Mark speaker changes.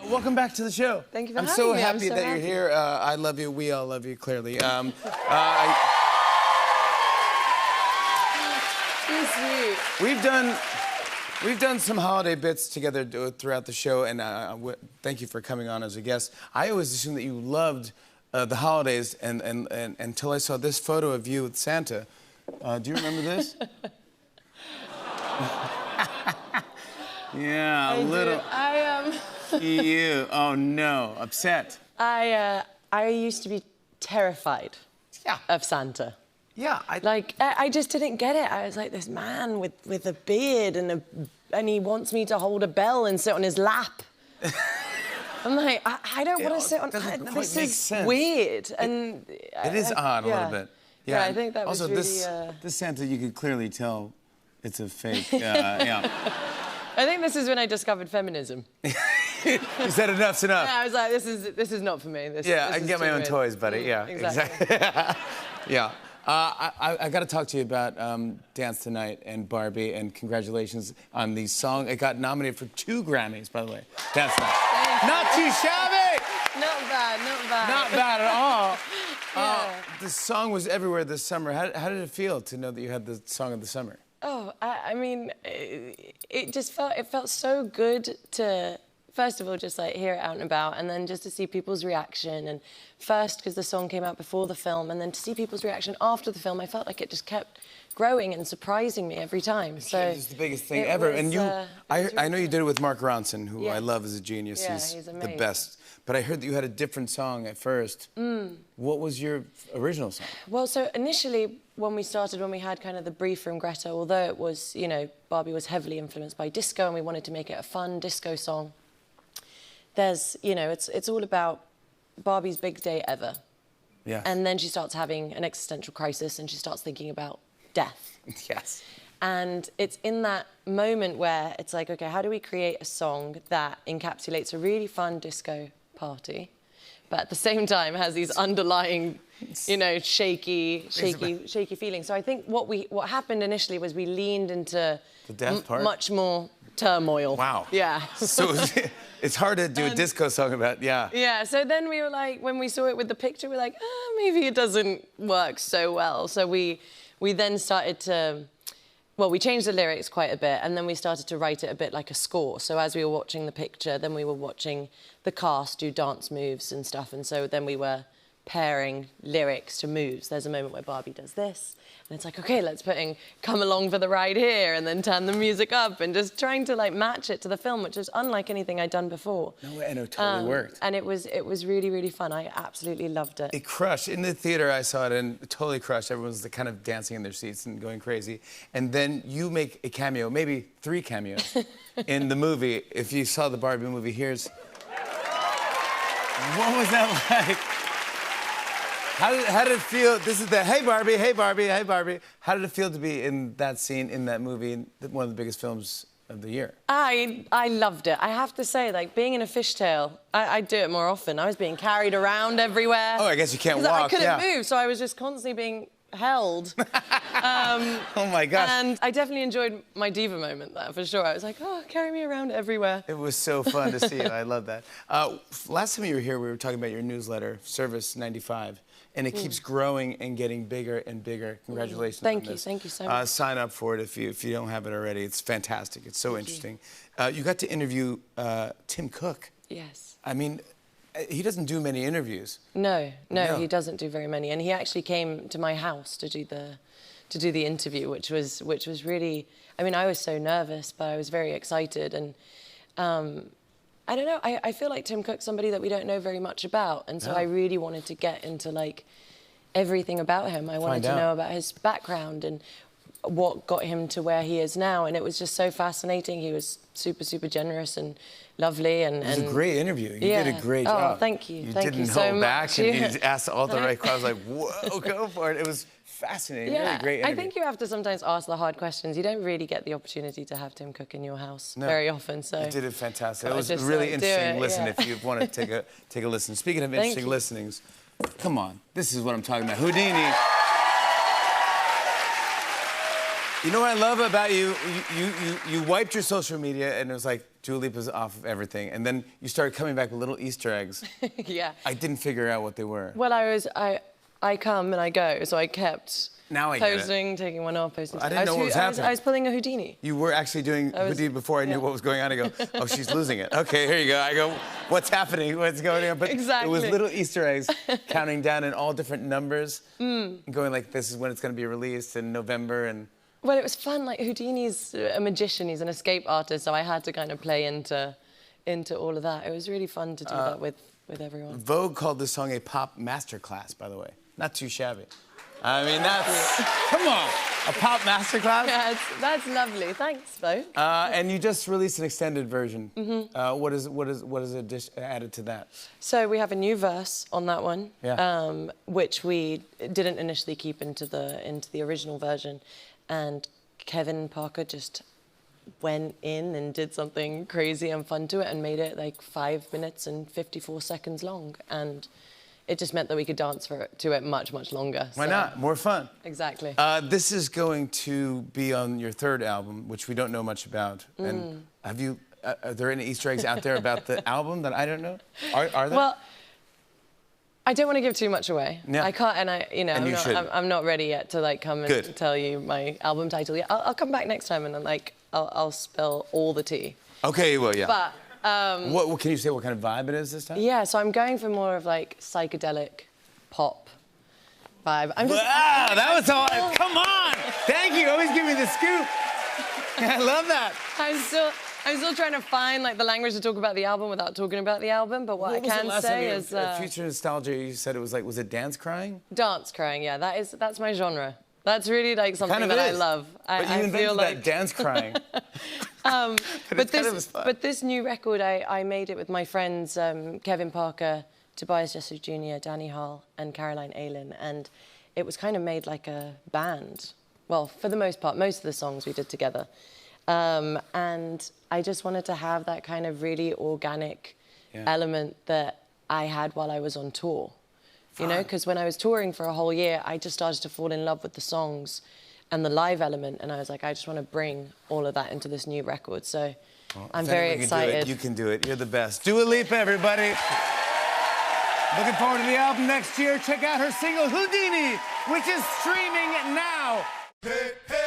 Speaker 1: welcome back to the show.
Speaker 2: Thank you for
Speaker 1: having
Speaker 2: me.
Speaker 1: I'm so happy that you're here. I love you. We all love you, clearly.
Speaker 2: Too sweet.
Speaker 1: We've done some holiday bits together throughout the show, and thank you for coming on as a guest. I always assumed that you loved the holidays, and until I saw this photo of you with Santa. Do you remember this? Yeah, a little. You. Oh no, upset.
Speaker 2: I used to be terrified. Of Santa.
Speaker 1: Yeah.
Speaker 2: I just didn't get it. I was like, this man with a beard and he wants me to hold a bell and sit on his lap. I'm like, I don't want to sit on. This is weird. And
Speaker 1: it is odd a little bit.
Speaker 2: Yeah, I think that was
Speaker 1: also,
Speaker 2: really...
Speaker 1: this Santa, you could clearly tell it's a fake. Yeah.
Speaker 2: I think this is when I discovered feminism.
Speaker 1: You said enough's enough.
Speaker 2: Yeah, I was like, this is not for me. This
Speaker 1: I can get my own toys, buddy. Yeah, exactly. Yeah. I got to talk to you about Dance Tonight and Barbie, and congratulations on the song. It got nominated for 2 Grammys, by the way. Dance Tonight. Not too shabby!
Speaker 2: Not bad, not bad.
Speaker 1: Not bad at all.
Speaker 2: Yeah.
Speaker 1: The song was everywhere this summer. How did it feel to know that you had the song of the summer?
Speaker 2: Oh, I mean, it felt so good to, first of all, just like hear it out and about, and then just to see people's reaction. And first, because the song came out before the film, and then to see people's reaction after the film, I felt like it just kept growing and surprising me every time. So
Speaker 1: it's the biggest thing ever. And I know you did it with Mark Ronson, who I love as a genius.
Speaker 2: Yeah,
Speaker 1: he's
Speaker 2: amazing.
Speaker 1: The best. But I heard that you had a different song at first. What was your original song?
Speaker 2: Well, so initially, when we had kind of the brief from Greta, although it was, you know, Barbie was heavily influenced by disco, and we wanted to make it a fun disco song. There's, you know, it's all about Barbie's big day ever.
Speaker 1: Yeah.
Speaker 2: And then she starts having an existential crisis, and she starts thinking about death.
Speaker 1: Yes.
Speaker 2: And it's in that moment where it's like, okay, how do we create a song that encapsulates a really fun disco party, but at the same time has these underlying, you know, shaky feelings. So I think what happened initially was we leaned into
Speaker 1: the death part?
Speaker 2: Much more turmoil.
Speaker 1: Wow.
Speaker 2: Yeah.
Speaker 1: So it's hard to do a disco song about,
Speaker 2: Yeah, so then we were like, when we saw it with the picture, we're like, maybe it doesn't work so well. So we then started to, well, we changed the lyrics quite a bit, and then we started to write it a bit like a score. So as we were watching the picture, then we were watching the cast do dance moves and stuff, and so then we were pairing lyrics to moves. There's a moment where Barbie does this, and it's like, okay, let's put in Come Along for the Ride here, and then turn the music up, and just trying to like match it to the film, which was unlike anything I'd done before.
Speaker 1: No, and it totally worked.
Speaker 2: And it was really, really fun. I absolutely loved it.
Speaker 1: It crushed. In the theater, I saw it, and it totally crushed. Everyone was kind of dancing in their seats and going crazy. And then you make a cameo, maybe 3 cameos, in the movie. If you saw the Barbie movie, here's... What was that like? How did it feel? This is the hey Barbie, hey Barbie, hey Barbie. How did it feel to be in that scene, in that movie, one of the biggest films of the year?
Speaker 2: I loved it. I have to say, like, being in a fishtail, I'd do it more often. I was being carried around everywhere.
Speaker 1: Oh, I guess you can't walk,
Speaker 2: I couldn't move, so I was just constantly being held.
Speaker 1: Oh my gosh.
Speaker 2: And I definitely enjoyed my diva moment there, for sure. I was like, oh, carry me around everywhere.
Speaker 1: It was so fun to see you. I love that. Last time you were here, we were talking about your newsletter, Service 95. And it keeps growing and getting bigger and bigger. Congratulations on this.
Speaker 2: Thank you so much.
Speaker 1: Sign up for it if you don't have it already. It's fantastic. It's so interesting. You got to interview Tim Cook.
Speaker 2: Yes.
Speaker 1: I mean, he doesn't do many interviews.
Speaker 2: No, he doesn't do very many. And he actually came to my house to do the interview, which was really. I mean, I was so nervous, but I was very excited. And I don't know, I feel like Tim Cook's somebody that we don't know very much about, and so I really wanted to get into, like, everything about him. I wanted to know about his background and what got him to where he is now, and it was just so fascinating. He was super, super generous and lovely, and...
Speaker 1: It was a great interview. You did a great job.
Speaker 2: Oh, thank you.
Speaker 1: You
Speaker 2: Thank
Speaker 1: didn't
Speaker 2: you so
Speaker 1: hold back,
Speaker 2: much.
Speaker 1: and you asked all the right questions. I was like, whoa, go for it. It was fascinating, really great interview.
Speaker 2: I think you have to sometimes ask the hard questions. You don't really get the opportunity to have Tim Cook in your house very often, so...
Speaker 1: You did it fantastic. It was
Speaker 2: just,
Speaker 1: really interesting listen
Speaker 2: yeah.
Speaker 1: if you want to take a listen. Speaking of interesting listenings, come on, this is what I'm talking about. Houdini. You know what I love about you? You wiped your social media and it was like Dua Lipa's off of everything, and then you started coming back with little Easter eggs.
Speaker 2: Yeah.
Speaker 1: I didn't figure out what they were.
Speaker 2: Well, I come and I go, so I kept
Speaker 1: Now I get it.
Speaker 2: posting, taking one off, posting.
Speaker 1: I didn't know what was happening.
Speaker 2: I was pulling a Houdini.
Speaker 1: You were actually doing Houdini before I knew what was going on. I go, oh, she's losing it. Okay, here you go. I go, what's happening? What's going on? But
Speaker 2: Exactly.
Speaker 1: it was little Easter eggs counting down in all different numbers, and going like, this is when it's going to be released in November. And
Speaker 2: Well, it was fun. Like, Houdini's a magician. He's an escape artist, so I had to kind of play into all of that. It was really fun to do that with everyone.
Speaker 1: Vogue called this song a pop masterclass, by the way. Not too shabby. I mean, that's, come on, a pop masterclass?
Speaker 2: Yeah, that's lovely. Thanks, Vogue.
Speaker 1: And you just released an extended version. What is added to that?
Speaker 2: So we have a new verse on that one,
Speaker 1: Yeah.
Speaker 2: which we didn't initially keep into the original version, and Kevin Parker just went in and did something crazy and fun to it and made it like 5 minutes and 54 seconds long, and it just meant that we could dance to it much, much longer.
Speaker 1: Why not? More fun.
Speaker 2: Exactly.
Speaker 1: This is going to be on your third album, which we don't know much about. And have you? Are there any Easter eggs out there about the album that I don't know? Are there?
Speaker 2: Well, I don't want to give too much away.
Speaker 1: Yeah.
Speaker 2: I can't, and I'm not ready yet to like come and
Speaker 1: Good.
Speaker 2: tell you my album title yet. I'll come back next time and then like I'll spill all the tea.
Speaker 1: Okay, well, yeah.
Speaker 2: But
Speaker 1: what can you say? What kind of vibe it is this time?
Speaker 2: yeah, so I'm going for more of like psychedelic pop vibe. I'm just,
Speaker 1: Wow, that was all. Come on! Thank you. Always give me the scoop. I love that.
Speaker 2: I'm still trying to find like the language to talk about the album without talking about the album. But what I
Speaker 1: was the
Speaker 2: can
Speaker 1: last time
Speaker 2: say
Speaker 1: you-
Speaker 2: is
Speaker 1: Future Nostalgia. You said it was like, was it dance crying?
Speaker 2: dance crying. Yeah, that's my genre. That's really like something
Speaker 1: Kind of
Speaker 2: that I
Speaker 1: is.
Speaker 2: love.
Speaker 1: But you
Speaker 2: I
Speaker 1: invented
Speaker 2: feel
Speaker 1: that
Speaker 2: like
Speaker 1: dance crying.
Speaker 2: But this new record, I made it with my friends Kevin Parker, Tobias Jesu Jr., Danny Hall, and Caroline Aylin, and it was kind of made like a band. Well, for the most part, most of the songs we did together, and I just wanted to have that kind of really organic element that I had while I was on tour. You know, because when I was touring for a whole year, I just started to fall in love with the songs and the live element, and I was like, I just want to bring all of that into this new record. So I'm very excited.
Speaker 1: You can do it. You're the best. Dua Lipa, everybody. Looking forward to the album next year. Check out her single Houdini, which is streaming now.
Speaker 3: Hey, hey.